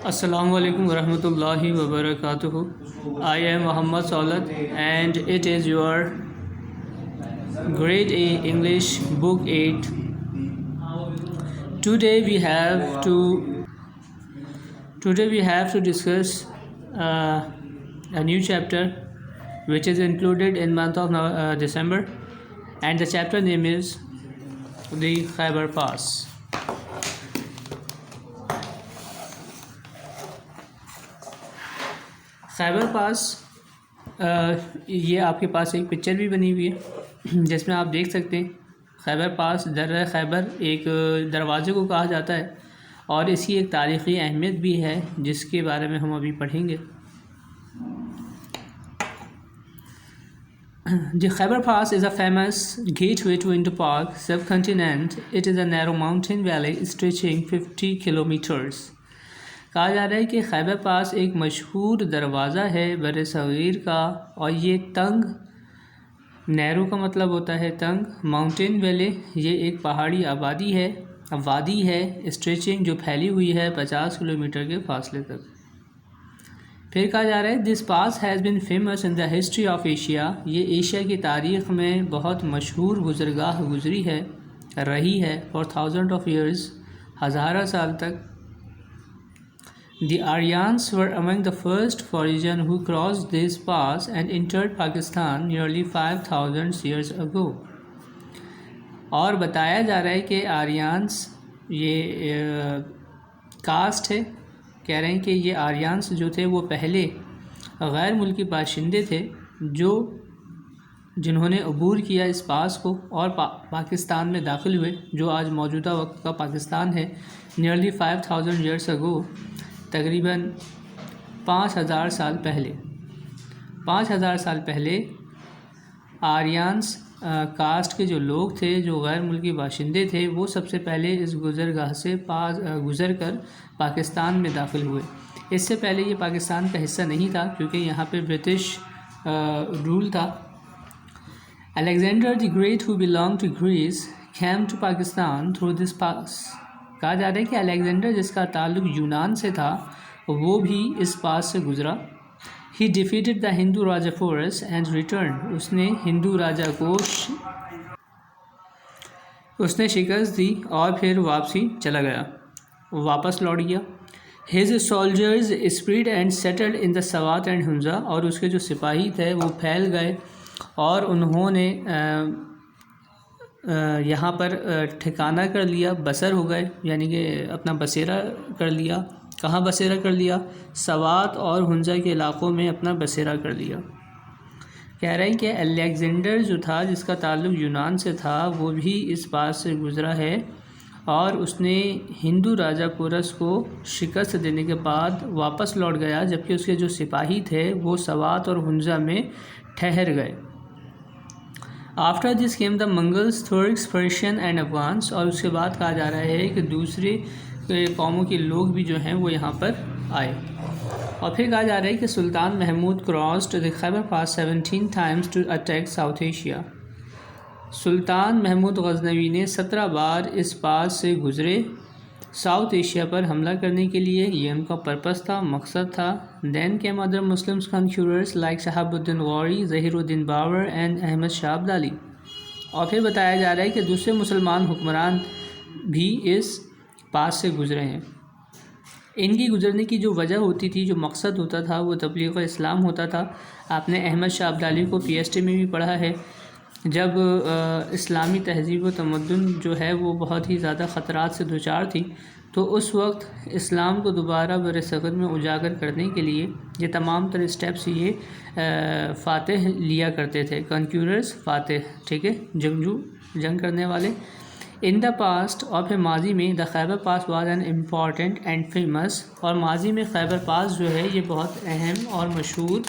Assalamu alaikum warahmatullahi wabarakatuh. I am Muhammad Saulat and it is your grade A English book 8. Today we have to discuss a new chapter which is included in month of December, and the chapter name is the Khyber Pass. خیبر پاس، یہ آپ کے پاس ایک picture بھی بنی ہوئی ہے جس میں آپ دیکھ سکتے ہیں خیبر پاس درہ خیبر ایک دروازے کو کہا جاتا ہے، اور اس کی ایک تاریخی اہمیت بھی ہے جس کے بارے میں ہم ابھی پڑھیں گے. The Khyber Pass is a famous gateway to Indo-Pak subcontinent. It is a narrow mountain valley stretching 50 kilometers. کہا جا رہا ہے کہ خیبر پاس ایک مشہور دروازہ ہے بر صغیر کا، اور یہ تنگ، نیرو کا مطلب ہوتا ہے تنگ، ماؤنٹین ویلی یہ ایک پہاڑی وادی ہے، اسٹریچنگ جو پھیلی ہوئی ہے 50 کلومیٹر کے فاصلے تک. پھر کہا جا رہا ہے this pass has been famous in the history of Asia, یہ ایشیا کی تاریخ میں بہت مشہور گزرگاہ گزری ہے، رہی ہے for thousand of years, Hazara سال تک. The Aryans were among the first foreigners who crossed this pass and entered Pakistan nearly 5,000 years ago. اور بتایا جا رہا ہے کہ آریانس یہ کاسٹ ہے، کہہ رہے ہیں کہ یہ آریانس جو تھے وہ پہلے غیر ملکی باشندے تھے جنہوں نے عبور کیا اس پاس کو اور پاکستان میں داخل ہوئے، جو آج موجودہ وقت کا پاکستان ہے. nearly 5,000 years ago، تقریباً 5,000 سال پہلے آریانس کاسٹ کے جو لوگ تھے، جو غیر ملکی باشندے تھے، وہ سب سے پہلے اس گزرگاہ سے گزر کر پاکستان میں داخل ہوئے. اس سے پہلے یہ پاکستان کا حصہ نہیں تھا کیونکہ یہاں پہ برٹش رول تھا. Alexander the Great, who belonged to Greece, came to Pakistan through this pass. کہا جا رہا ہے کہ الیگزینڈر جس کا تعلق یونان سے تھا وہ بھی اس پاس سے گزرا. He defeated the Hindu Raja force and returned. اس نے ہندو راجا کو شکست دی اور پھر واپس لوٹ گیا. His soldiers spread and settled in the Sawat and Hunza. اور اس کے جو سپاہی تھے وہ پھیل گئے اور انہوں نے یہاں پر ٹھکانہ کر لیا، بسر ہو گئے، یعنی کہ اپنا بسیرا کر لیا. کہاں بسیرا کر لیا؟ سوات اور ہنزا کے علاقوں میں اپنا بسیرا کر لیا. کہہ رہے ہیں کہ الیگزینڈر جو تھا جس کا تعلق یونان سے تھا وہ بھی اس پاس سے گزرا ہے، اور اس نے ہندو راجا پورس کو شکست دینے کے بعد واپس لوٹ گیا، جبکہ اس کے جو سپاہی تھے وہ سوات اور ہنزا میں ٹھہر گئے. After this came the Mongols, Turks, Persians and Afghans. اور اس کے بعد کہا جا رہا ہے کہ دوسری قوموں کے لوگ بھی جو ہیں وہ یہاں پر آئے. اور پھر کہا جا رہا ہے کہ Sultan Mahmud crossed the Khyber pass 17 times to attack south Asia. Sultan Mahmud Ghaznavi نے 17 بار اس پاس سے گزرے ساؤتھ ایشیا پر حملہ کرنے کے لیے. یہ ان کا پرپس تھا، مقصد تھا. Then came other Muslim کنکیوررز like Shahab Uddin Ghori, Zaheer Uddin Babar and Ahmad Shah Abdali. اور پھر بتایا جا رہا ہے کہ دوسرے مسلمان حکمران بھی اس پاس سے گزرے ہیں. ان کی گزرنے کی جو وجہ ہوتی تھی، جو مقصد ہوتا تھا، وہ تبلیغ اسلام ہوتا تھا. آپ نے احمد شاہ ابدالی کو پی ایس ٹی میں بھی پڑھا ہے. جب اسلامی تہذیب و تمدن جو ہے وہ بہت ہی زیادہ خطرات سے دوچار تھی، تو اس وقت اسلام کو دوبارہ بر صغیر میں اجاگر کرنے کے لیے یہ تمام تر اسٹیپس یہ فاتح لیا کرتے تھے. کنکیوررز، فاتح، ٹھیک ہے، جنگجو، جنگ کرنے والے. ان دا پاسٹ، اور پھر ماضی میں، the Khyber pass was an important and famous. اور ماضی میں خیبر پاس جو ہے یہ بہت اہم اور مشہور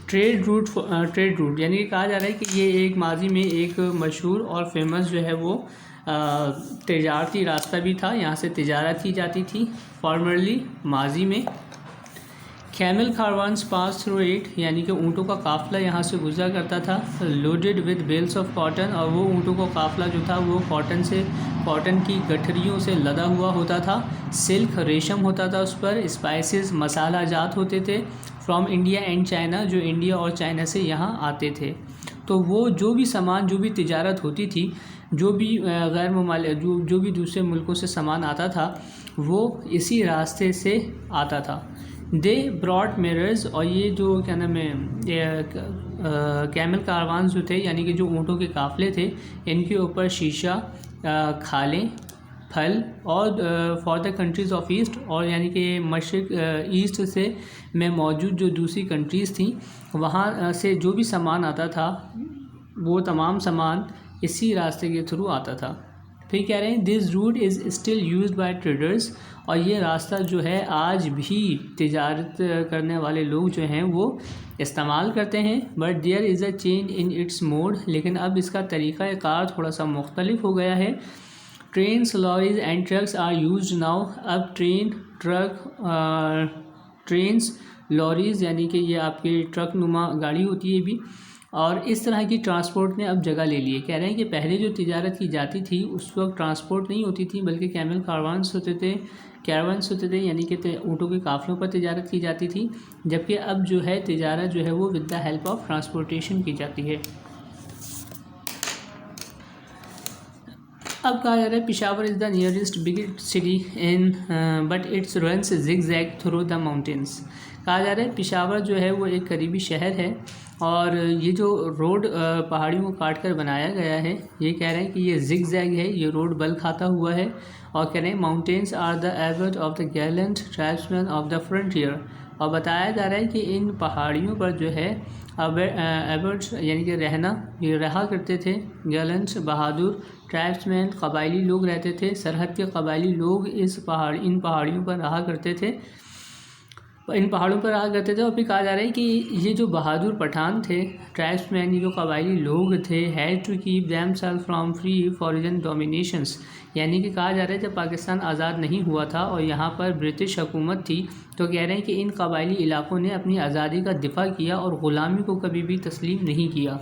ٹریڈ روٹ یعنی کہ کہا جا رہا ہے کہ یہ ایک ماضی میں ایک مشہور اور فیمس جو ہے وہ تجارتی راستہ بھی تھا. یہاں سے تجارت کی جاتی تھی فارمرلی ماضی میں. کیمل کاروانس پاس تھرو اٹ، یعنی کہ اونٹوں کا قافلہ یہاں سے گزرا کرتا تھا. لوڈیڈ ود بیلس آف کاٹن، اور وہ اونٹوں کا قافلہ جو تھا وہ کاٹن کی گٹھریوں سے لدا ہوا ہوتا تھا. سلک، ریشم ہوتا تھا اس پر. اسپائسز، مسالہ جات ہوتے تھے فرام انڈیا اینڈ چائنا، جو انڈیا اور چائنا سے یہاں آتے تھے. تو وہ جو بھی سامان، جو بھی تجارت ہوتی تھی، جو بھی غیر ممالک جو بھی دوسرے ملکوں سے سامان آتا تھا وہ اسی راستے سے آتا تھا. دے براڈ میررز، اور یہ جو کیا نام ہے کیمل کاروانز جو تھے، یعنی کہ جو اونٹوں کے قافلے تھے، ان کے اوپر شیشہ، کھالیں، پھل، اور for the countries of east, اور یعنی کہ مشرق ایسٹ سے میں موجود جو دوسری کنٹریز تھیں وہاں سے جو بھی سامان آتا تھا وہ تمام سامان اسی راستے کے تھرو آتا تھا. پھر کہہ رہے ہیں this route is still used by traders, اور یہ راستہ جو ہے آج بھی تجارت کرنے والے لوگ جو ہیں وہ استعمال کرتے ہیں. But there is a change in its mode, لیکن اب اس کا طریقہ کار تھوڑا سا مختلف ہو گیا ہے. Trains, lorries and trucks are used now, اب ٹرینس، لاریز یعنی کہ یہ آپ کی ٹرک نما گاڑی ہوتی ہے بھی، اور اس طرح کی ٹرانسپورٹ نے اب جگہ لے لی ہے. کہہ رہے ہیں کہ پہلے جو تجارت کی جاتی تھی اس وقت ٹرانسپورٹ نہیں ہوتی تھی بلکہ کیمل کاروانس ہوتے تھے، یعنی کہ اونٹوں کے قافلوں پر تجارت کی جاتی تھی، جبکہ اب جو ہے تجارت جو ہے وہ with the help of transportation کی جاتی ہے. اب کہا جا رہا ہے Peshawar is the nearest big city in but it's runs zigzag through the mountains. کہا جا رہا ہے پشاور جو ہے وہ ایک قریبی شہر ہے، اور یہ جو روڈ پہاڑیوں کو کاٹ کر بنایا گیا ہے، یہ کہہ رہے ہیں کہ یہ زگ زیگ ہے، یہ روڈ بل کھاتا ہوا ہے. اور کہہ رہے ہیں mountains are the abode of the gallant tribesmen of the frontier, اور بتایا جا رہا ہے کہ ان پہاڑیوں پر جو ہے ایورٹس یعنی کہ یہ رہا کرتے تھے گیلنٹ بہادر ٹرائبسمین، قبائلی لوگ رہتے تھے، سرحد کے قبائلی لوگ ان پہاڑیوں پر رہا کرتے تھے. اور پھر کہا جا رہا ہے کہ یہ جو بہادر پٹھان تھے، ٹرائبس مین، یہ جو قبائلی لوگ تھے، had to keep themselves from free foreign dominations, یعنی کہ کہا جا رہا ہے جب پاکستان آزاد نہیں ہوا تھا اور یہاں پر برٹش حکومت تھی تو کہہ رہے ہیں کہ ان قبائلی علاقوں نے اپنی آزادی کا دفاع کیا اور غلامی کو کبھی بھی تسلیم نہیں کیا.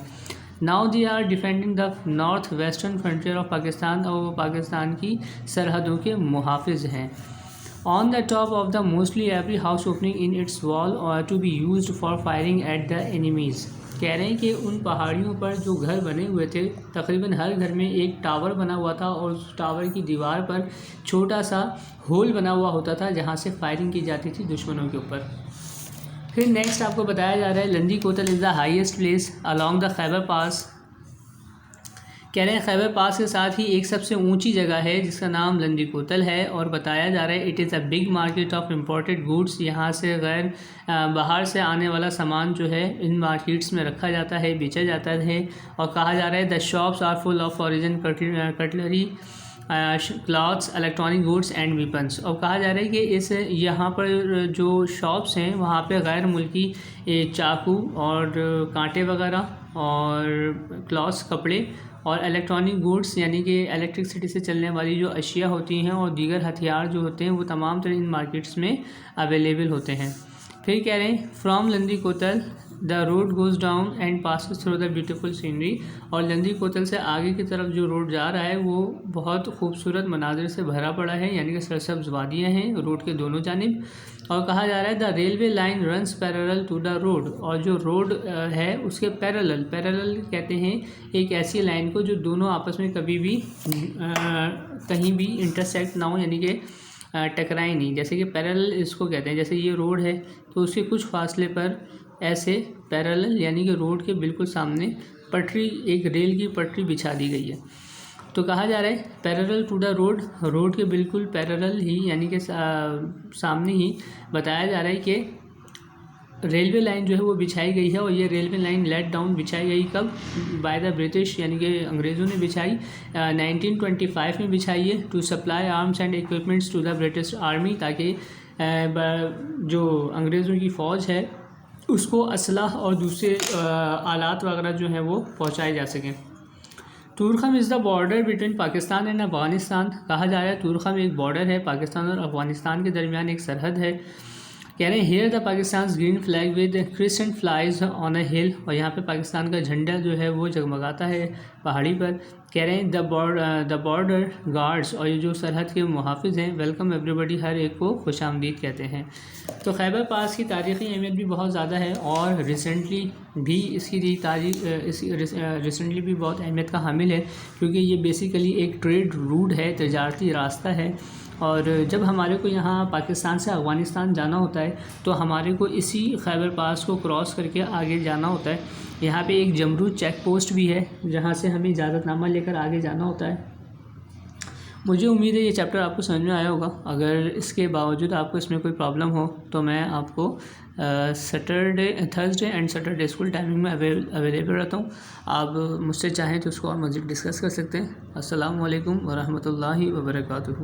Now they are defending the north western frontier of Pakistan, اور وہ پاکستان کی سرحدوں کے محافظ ہیں. On the top of the mostly every house opening in its wall or to be used for firing at the enemies. کہہ رہے ہیں کہ ان پہاڑیوں پر جو گھر بنے ہوئے تھے تقریباً ہر گھر میں ایک ٹاور بنا ہوا تھا، اور اس ٹاور کی دیوار پر چھوٹا سا ہول بنا ہوا ہوتا تھا جہاں سے فائرنگ کی جاتی تھی دشمنوں کے اوپر. پھر نیکسٹ آپ کو بتایا جا رہا ہے لندی کوتل از دا ہائیسٹ پلیس along دا خیبر پاس. کہہ رہے ہیں خیبر پاس کے ساتھ ہی ایک سب سے اونچی جگہ ہے جس کا نام لندی کوتل ہے، اور بتایا جا رہا ہے it is a big market of imported goods, یہاں سے باہر سے آنے والا سامان جو ہے ان مارکیٹس میں رکھا جاتا ہے، بیچا جاتا ہے. اور کہا جا رہا ہے the shops are full of foreign cutlery, clothes, electronic goods and weapons. اور کہا جا رہا ہے کہ یہاں پر جو شاپس ہیں وہاں پہ غیر ملکی چاقو اور کانٹے وغیرہ اور کلاتھس، کپڑے، اور الیکٹرانک گوڈس یعنی کہ الیکٹرکسٹی سے چلنے والی جو اشیاء ہوتی ہیں اور دیگر ہتھیار جو ہوتے ہیں وہ تمام تر ان مارکیٹس میں اویلیبل ہوتے ہیں. پھر کہہ رہے ہیں from Landi Kotal the road goes down and passes through the beautiful scenery, اور لندی کوتل سے آگے کی طرف جو روڈ جا رہا ہے وہ بہت خوبصورت مناظر سے بھرا پڑا ہے، یعنی کہ سرسبز وادیاں ہیں روڈ کے دونوں جانب. اور کہا جا رہا ہے the railway line runs parallel to the road, اور جو روڈ ہے اس کے پیرلل کہتے ہیں ایک ایسی لائن کو جو دونوں آپس میں کبھی بھی کہیں بھی انٹرسیکٹ نہ ہو، یعنی کہ ٹکرائیں نہیں. جیسے کہ پیرلل اس کو کہتے ہیں، جیسے یہ روڈ ہے تو اس کے کچھ فاصلے پر ایسے پیرلل یعنی کہ روڈ کے بالکل سامنے پٹری، ایک ریل کی پٹری بچھا دی گئی ہے. تو کہا جا رہا ہے پیرلل ٹو دا روڈ کے بالکل پیرلل ہی یعنی کہ سامنے ہی بتایا جا رہا ہے کہ ریلوے لائن جو ہے وہ بچھائی گئی ہے. اور یہ ریلوے لائن لیٹ ڈاؤن بچھائی گئی کب؟ بائی دا برٹش، یعنی کہ انگریزوں نے بچھائی 1925 میں بچھائی ہے، to supply arms and equipments to the British army, تاکہ جو انگریزوں کی فوج ہے اس کو اسلحہ اور دوسرے آلات وغیرہ جو ہیں وہ پہنچائے جا سکیں. Torkham is the border between Pakistan and Afghanistan. کہا جا رہا ہے تورخم ایک بارڈر ہے، پاکستان اور افغانستان کے درمیان ایک سرحد ہے. کہہ رہے ہیں here the Pakistan's green flag with crescent flies on a hill, اور یہاں پہ پاکستان کا جھنڈا جو ہے وہ جگمگاتا ہے پہاڑی پر. کہہ رہے ہیں دا بارڈر گارڈز، اور یہ جو سرحد کے محافظ ہیں، ویلکم ایوری بڈی، ہر ایک کو خوش آمدید کہتے ہیں. تو خیبر پاس کی تاریخی اہمیت بھی بہت زیادہ ہے، اور ریسنٹلی بھی اس کی تاریخ ریسنٹلی بھی بہت اہمیت کا حامل ہے، کیونکہ یہ بیسیکلی ایک ٹریڈ روٹ ہے، تجارتی راستہ ہے. اور جب ہمارے کو یہاں پاکستان سے افغانستان جانا ہوتا ہے تو ہمارے کو اسی خیبر پاس کو کراس کر کے آگے جانا ہوتا ہے. یہاں پہ ایک جمرود چیک پوسٹ بھی ہے جہاں سے ہمیں اجازت نامہ لے کر آگے جانا ہوتا ہے. مجھے امید ہے یہ چیپٹر آپ کو سمجھ میں آیا ہوگا. اگر اس کے باوجود آپ کو اس میں کوئی پرابلم ہو تو میں آپ کو Thursday and Saturday school timing میں اویلیبل رہتا ہوں. آپ مجھ سے چاہیں تو اس کو اور مزید ڈسکس کر سکتے ہیں. السلام علیکم ورحمۃ اللہ وبرکاتہ.